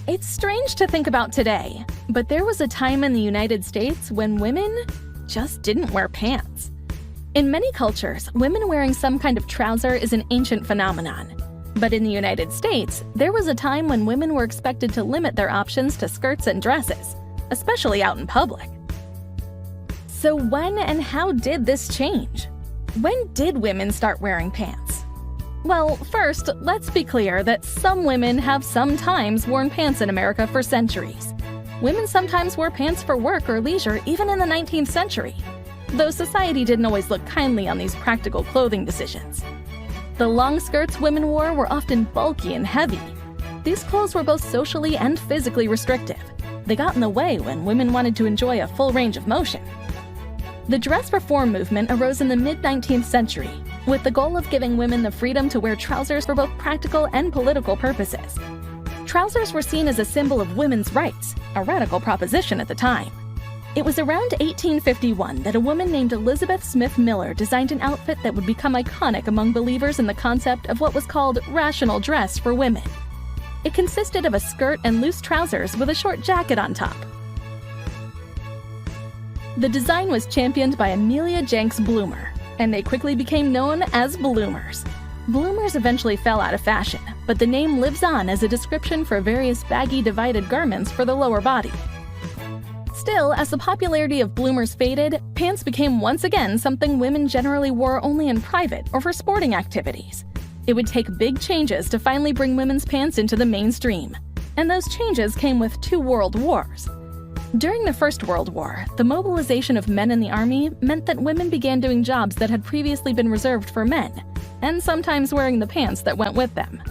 It's strange to think about today, but there was a time in the United States when women just didn't wear pants. In many cultures, women wearing some kind of trouser is an ancient phenomenon. But in the United States, there was a time when women were expected to limit their options to skirts and dresses, especially out in public. So when and how did this change? When did women start wearing pants? Well, first, let's be clear that some women have sometimes worn pants in America for centuries. Women sometimes wore pants for work or leisure even in the 19th century, though society didn't always look kindly on these practical clothing decisions. The long skirts women wore were often bulky and heavy. These clothes were both socially and physically restrictive. They got in the way when women wanted to enjoy a full range of motion. The dress reform movement arose in the mid-19th century, with the goal of giving women the freedom to wear trousers for both practical and political purposes. Trousers were seen as a symbol of women's rights, a radical proposition at the time. It was around 1851 that a woman named Elizabeth Smith Miller designed an outfit that would become iconic among believers in the concept of what was called rational dress for women. It consisted of a skirt and loose trousers with a short jacket on top. The design was championed by Amelia Jenks Bloomer, and they quickly became known as bloomers. Bloomers eventually fell out of fashion, but the name lives on as a description for various baggy divided garments for the lower body. Still, as the popularity of bloomers faded, pants became once again something women generally wore only in private or for sporting activities. It would take big changes to finally bring women's pants into the mainstream, and those changes came with 2 world wars. During the First World War, the mobilization of men in the army meant that women began doing jobs that had previously been reserved for men, and sometimes wearing the pants that went with them.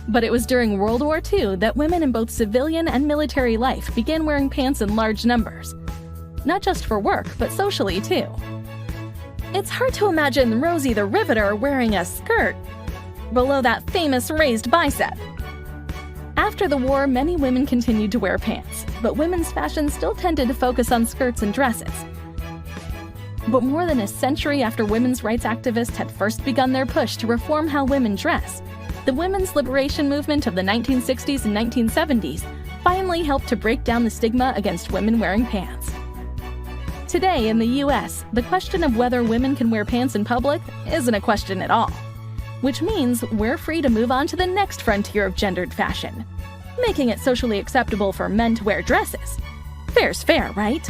But it was during World War II that women in both civilian and military life began wearing pants in large numbers. Not just for work, but socially too. It's hard to imagine Rosie the Riveter wearing a skirt below that famous raised bicep. After the war, many women continued to wear pants, but women's fashion still tended to focus on skirts and dresses. But more than a century after women's rights activists had first begun their push to reform how women dress, the women's liberation movement of the 1960s and 1970s finally helped to break down the stigma against women wearing pants. Today in the US, the question of whether women can wear pants in public isn't a question at all. Which means we're free to move on to the next frontier of gendered fashion, making it socially acceptable for men to wear dresses. Fair's fair, right?